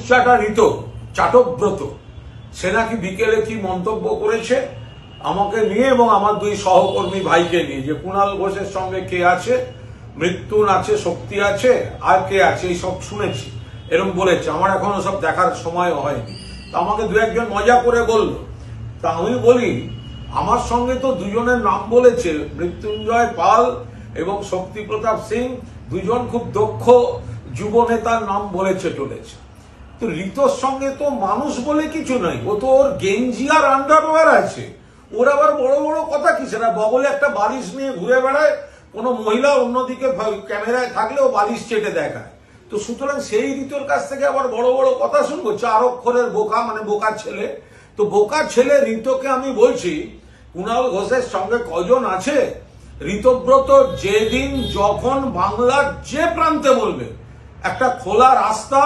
উচ্চাটা ঋত চাটব্রত সে নাকি বিকেলে কি মন্তব্য করেছে আমাকে নিয়ে এবং আমার দুই সহকর্মী ভাইকে নিয়ে, যে কুণাল ঘোষের সঙ্গে কে আছে, মৃত্যুন আছে, শক্তি আছে, আর কে আছে, এই সব শুনেছি এরকম বলেছে। আমার এখনো সব দেখার সময় হয়নি। তা আমাকে দু একজন মজা করে বলল, তা আমি বলি আমার সঙ্গে তো দুজনের নাম বলেছে, মৃত্যুঞ্জয় পাল এবং শক্তি প্রতাপ সিং, দুজন খুব দক্ষ যুব নেতার নাম বলেছে টলেছে। তো ঋতর সঙ্গে তো মানুষ বলে কিছু নাই, ও তো ওর গেঞ্জি আর আন্ডারওয়্যার আছে। ওর আবার বড় বড় কথা কি, সেটা বগলে একটা বালিশ নিয়ে ঘুরে বেড়ায়, কোনো মহিলা অন্যদিকে ক্যামেরায় থাকলে ও বালিশ চেটে দেখায়। তো সুতরাং সেই ঋতুর কাছ থেকে আবার বড় বড় কথা শুনবো? 4 অক্ষরের বোকা, মানে বোকা ছেলে। তো বোকা ছেলে ঋতুকে আমি বলছি, কুণাল ঘোষের সঙ্গে কজন আছে? ঋতব্রত যেদিন যখন বাংলার যে প্রান্তে বলবে, একটা খোলা রাস্তা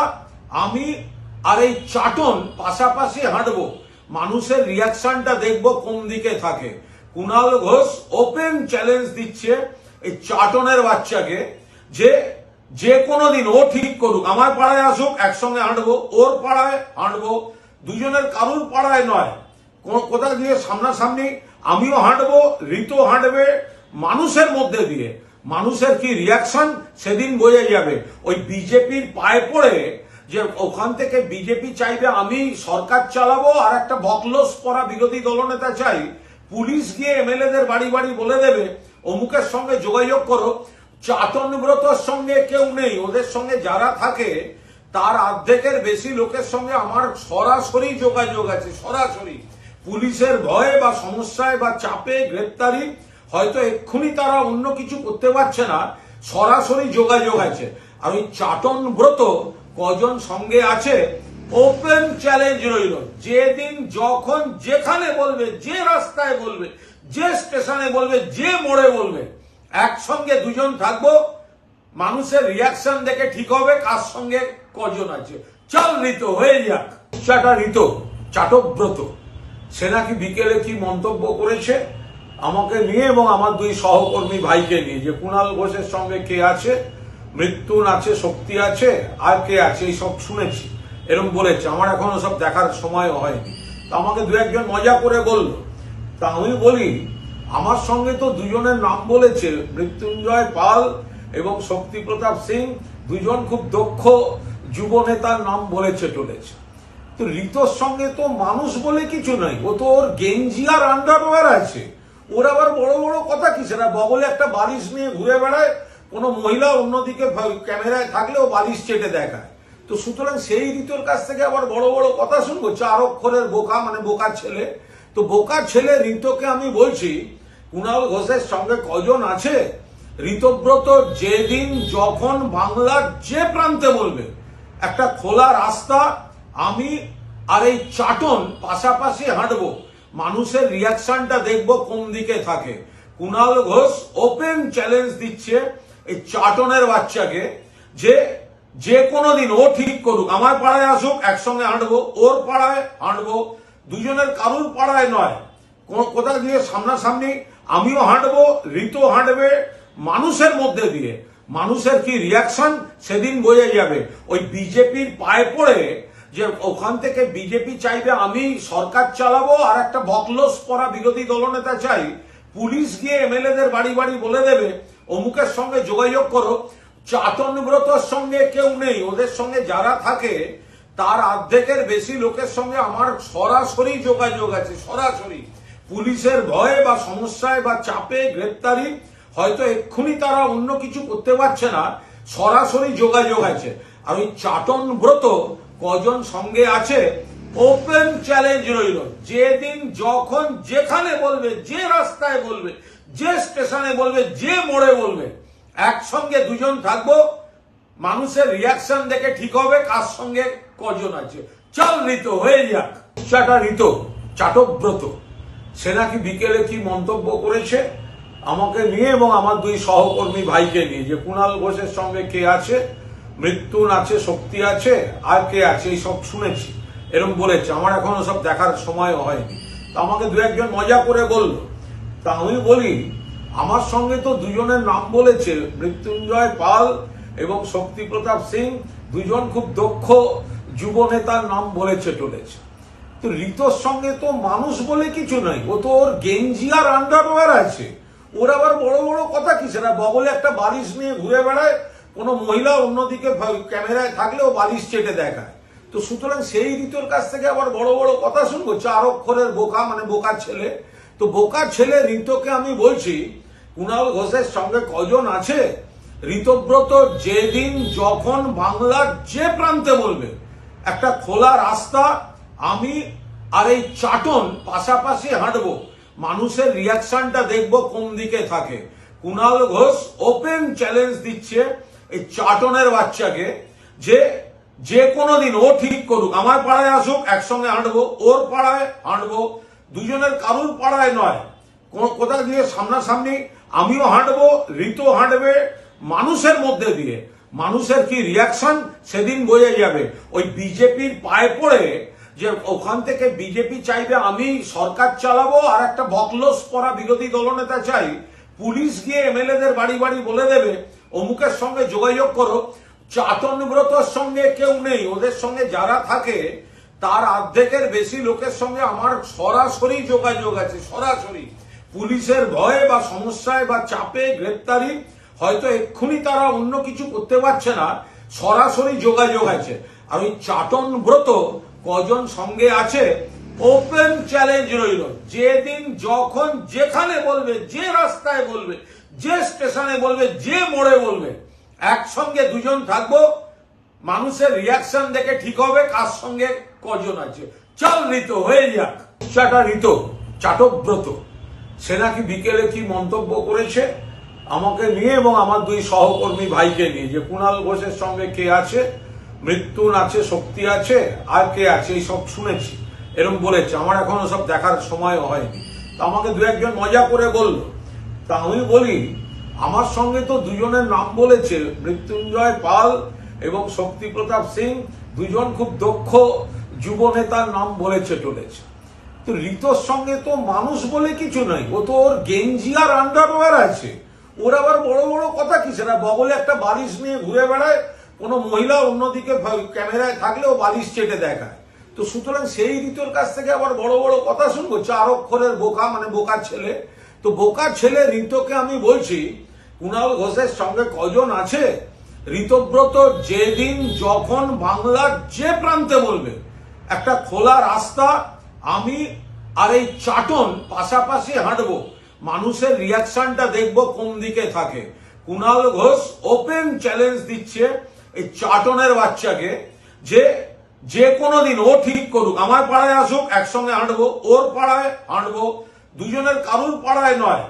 আমি আর এই চাটন পাশাপাশি হাঁটবো, মানুষের রিয়াকশনটা দেখবো কোন দিকে থাকে। কুণাল ঘোষ ওপেন চ্যালেঞ্জ দিচ্ছে এই চাটনের বাচ্চাকে, যে কোনো দিন ও ঠিক করুক, আমার পাড়ায় আসুক, একসঙ্গে হাঁটবো, ওর পাড়ায় হাঁটবো, দুজনের কারুর পাড়ায় নয়, কোথা দিয়ে সামনাসামনি আমিও হাঁটবো, ঋতু হাঁটবে, মানুষের মধ্যে দিয়ে। মানুষের কি রিয়াকশন সেদিন বোঝা যাবে। ওই বিজেপির পায়ে পড়ে যে ওখান থেকে বিজেপি চাইবে আমি সরকার চালাবো আর একটা বকলস পরা বিরোধী দলনেতা চাই, পুলিশ গিয়ে এমএলএদের বাড়ি বাড়ি বলে দেবে অমুকের সঙ্গে যোগাযোগ করো। চাটনব্রতর সঙ্গে কেউ নেই, ওদের সঙ্গে যারা থাকে তার অর্ধেকের বেশি লোকের সঙ্গে আমার সরাসরি যোগাযোগ আছে, সরাসরি। পুলিশের ভয়ে বা সমস্যায় বা চাপে গ্রেপ্তারি, হয়তো এক্ষুনি তারা অন্য কিছু করতে পারছে না, সরাসরি যোগাযোগ আছে। আর ওই চাটনব্রত কজন সঙ্গে আছে, ওপেন চ্যালেঞ্জ রইল, যেদিন যখন যেখানে বলবে, যে রাস্তায় বলবে, যে স্টেশনে বলবে, যে মোড়ে বলবে, একসঙ্গে দুজন থাকবো, মানুষের রিয়াকশন দেখে ঠিক হবে কার সঙ্গে কজন আছে। চল ঋত হয়ে যাক। উচ্চাটা ঋত চাটব্রত সে নাকি বিকেলে কি মন্তব্য করেছে আমাকে নিয়ে এবং আমার দুই সহকর্মী ভাইকে নিয়ে, যে কুণাল ঘোষের সঙ্গে কে আছে, মৃত্যুন আছে, শক্তি আছে, আর কে আছে, এই সব শুনেছি এরকম বলেছে। আমার এখনো সব দেখার সময় হয়নি। তা আমাকে দু একজন মজা করে বলল, তা আমি বলি আমার সঙ্গে তো দুজনের নাম বলেছে, মৃত্যুঞ্জয় পাল এবং শক্তি প্রতাপ সিং, দুজন খুব দক্ষ যুব নেতার নাম বলেছে টলেছে। তো ঋতর সঙ্গে তো মানুষ বলে কিছু নাই, ও তো ওর গেঞ্জি আর আন্ডারওয়্যার আছে। ওর আবার বড় বড় কথা কি, সেটা বগলে একটা বালিশ নিয়ে ঘুরে বেড়ায়, কোনো মহিলা অন্যদিকে ক্যামেরায় থাকলে ও বালিশ চেটে দেখায়। তো সুতরাং সেই ঋতুর কাছ থেকে আবার বড় বড় কথা শুনবো? 4 অক্ষরের বোকা, মানে বোকা ছেলে। তো বোকা ছেলে ঋতুকে আমি বলছি, কুণাল ঘোষের সঙ্গে কজন আছে? ঋতব্রত যেদিন যখন বাংলার যে প্রান্তে বলবে, একটা খোলা রাস্তা আমি আর এই চাটন পাশাপাশি হাঁটবো, মানুষের রিয়াকশনটা দেখবো কোন দিকে থাকে। কুণাল ঘোষ ওপেন চ্যালেঞ্জ দিচ্ছে এই চাটনের বাচ্চাকে, যে কোনো দিন ও ঠিক করুক, আমার পাড়ায় আসুক, একসঙ্গে হাঁটবো, ওর পাড়ায় হাঁটবো, দুজনের কারুর পাড়ায় নয়, কোথা দিয়ে সামনাসামনি আমিও হাঁটবো, ঋতু হাঁটবে, মানুষের মধ্যে দিয়ে। মানুষের কি রিয়াকশন সেদিন বোঝা যাবে। ওই বিজেপির পায়ে পড়ে যে ওখান থেকে বিজেপি চাইবে আমি সরকার চালাবো আর একটা বকলস পরা বিরোধী দলনেতা চাই, পুলিশ গিয়ে এমএলএদের বাড়ি বাড়ি বলে দেবে অমুকের সঙ্গে যোগাযোগ করো। চাটনব্রতর সঙ্গে কেউ নেই, ওদের সঙ্গে যারা থাকে তার অর্ধেকের বেশি লোকের সঙ্গে আমার সরাসরি যোগাযোগ আছে, সরাসরি। পুলিশের ভয়ে বা সমস্যায় বা চাপে গ্রেপ্তারি, হয়তো এক্ষুনি তারা অন্য কিছু করতে পারছে না, সরাসরি যোগাযোগ আছে। আর ওই চাটনব্রত কজন সঙ্গে আছে, ওপেন চ্যালেঞ্জ রইল, যেদিন যখন যেখানে বলবে, যে রাস্তায় বলবে, যে স্টেশনে বলবে, যে মোড়ে বলবে, একসঙ্গে দুজন থাকবো, মানুষের রিয়াকশন দেখে ঠিক হবে কার সঙ্গে কজন আছে। চল ঋত হয়ে যাক। উচ্চাটা ঋত চাটব্রত সে নাকি বিকেলে কি মন্তব্য করেছে আমাকে নিয়ে এবং আমার দুই সহকর্মী ভাইকে নিয়ে, যে কুণাল ঘোষের সঙ্গে কে আছে, মৃত্যুন আছে, শক্তি আছে, আর কে আছে, এই সব শুনেছি এরকম বলেছে। আমার এখনো সব দেখার সময় হয়নি। তা আমাকে দু একজন মজা করে বলল, তা আমি বলি আমার সঙ্গে তো দুজনের নাম বলেছে, মৃত্যুঞ্জয় পাল এবং শক্তি প্রতাপ সিং, দুজন খুব দক্ষ যুব নেতার নাম বলেছে টলেছে। তো ঋতর সঙ্গে তো মানুষ বলে কিছু নাই, ও তো ওর গেঞ্জি আর আন্ডারওয়্যার আছে। ওর আবার বড় বড় কথা কি, সেটা বগলে একটা বালিশ নিয়ে ঘুরে বেড়ায়, কোনো মহিলা অন্যদিকে ক্যামেরায় থাকলে ও বালিশ চেটে দেখায়। তো সুতরাং সেই ঋতুর কাছ থেকে আবার বড় বড় কথা শুনবো? 4 অক্ষরের বোকা, মানে বোকার ছেলে। তো বোকার ছেলে ঋতুকে আমি বলছি, কুণাল ঘোষের সঙ্গে কজন আছে? ঋতব্রত যেদিন যখন বাংলার যে প্রান্তে বলবে একটা খোলা রাস্তা আমি আর এই চাটন পাশাপাশি হাঁটবো, মানুষের রিয়াকশনটা দেখবো কোন দিকে থাকে। কুণাল ঘোষ ওপেন চ্যালেঞ্জ দিচ্ছে এই চাটনের বাচ্চাকে যে যে কোনো দিন ও ঠিক করুক, আমার পাড়ায় আসুক, একসঙ্গে হাঁটবো, ওর পাড়ায় হাঁটবো, দুজনের কারুর পাড়ায় নয়, কোথাও গিয়ে সামনাসামনি আমিও হাঁটবো, ঋতু হাঁটবে, মানুষের মধ্যে দিয়ে। মানুষের কি রিয়াকশন সেদিন বোঝা যাবে। ওই বিজেপির পায়ে পড়ে যে ওখান থেকে বিজেপি চাইবে আমি সরকার চালাবো, আর একটা বকলস পরা বিরোধী দলনেতা চাই, পুলিশ গিয়ে এমএলএদের বাড়ি বাড়ি বলে দেবে অমুকের সঙ্গে যোগাযোগ করো। চাটনব্রতর সঙ্গে কেউ নেই, ওদের সঙ্গে যারা থাকে তার অর্ধেকের বেশি লোকের সঙ্গে আমার সরাসরি যোগাযোগ আছে, সরাসরি। পুলিশের ভয়ে বা সমস্যায় বা চাপে গ্রেপ্তারি, হয়তো এক্ষুনি তারা অন্য কিছু করতে পারছে না, সরাসরি যোগাযোগ আছে। আর ওই চাটনব্রত কজন সঙ্গে আছে, ওপেন চ্যালেঞ্জ রইল, যেদিন যখন যেখানে বলবে, যে রাস্তায় বলবে, যে স্টেশনে বলবে, যে মোড়ে বলবে, একসঙ্গে দুজন থাকবো, মানুষের রিয়াকশন দেখে ঠিক হবে কার সঙ্গে কজন আছে। চল ঋতু হয়ে যাক। ঋতু চাটব্রত সে নাকি বিকেলে কি মন্তব্য করেছে আমাকে নিয়ে এবং আমার 2 সহকর্মী ভাইকে নিয়ে, যে কুণাল ঘোষের সঙ্গে কে আছে, মৃত্যুন আছে, শক্তি আছে, আর কে আছে, এই সব শুনেছি, এরকম বলেছে। আমার এখনো সব দেখার সময় হয়নি। তা আমাকে 2-1 মজা করে বললো। তা আমি বলি, আমার সঙ্গে তো দুজনের নাম বলেছে, মৃত্যুঞ্জয় পাল এবং শক্তি প্রতাপ সিং, দুজন খুব দক্ষ যুব নেতার নাম বলেছে টলেছে। তো ঋতর সঙ্গে তো মানুষ বলে কিছু নাই, ও তো ওর গেঞ্জি আর আন্ডারওয়্যার আছে। ওর আবার বড় বড় কথা কি, সেটা বগলে একটা বালিশ নিয়ে ঘুরে বেড়ায়, কোনো মহিলা অন্যদিকে ক্যামেরায় থাকলে ও বালিশ চেটে দেখায়। তো সুতরাং সেই ঋতুর কাছ থেকে আবার বড় বড় কথা শুনবো? 4 অক্ষরের বোকা, মানে বোকার ছেলে। তো বোকার ছেলে ঋতুকে আমি বলছি, কুণাল ঘোষের সঙ্গে কজন আছে? ঋতব্রত যেদিন যখন বাংলার যে প্রান্তে বলবে একটা খোলা রাস্তা আমি আর এই চাটন পাশাপাশি হাঁটবো, মানুষের রিয়াকশনটা দেখবো কোন দিকে থাকে। কুণাল ঘোষ ওপেন চ্যালেঞ্জ দিচ্ছে এই চাটনের বাচ্চাকে যে যে কোনো দিন ও ঠিক করুক, আমার পাড়ায় আসুক, একসঙ্গে হাঁটবো, ওর পাড়ায় হাঁটবো, দুজনের কারুর পাড়ায় নয়,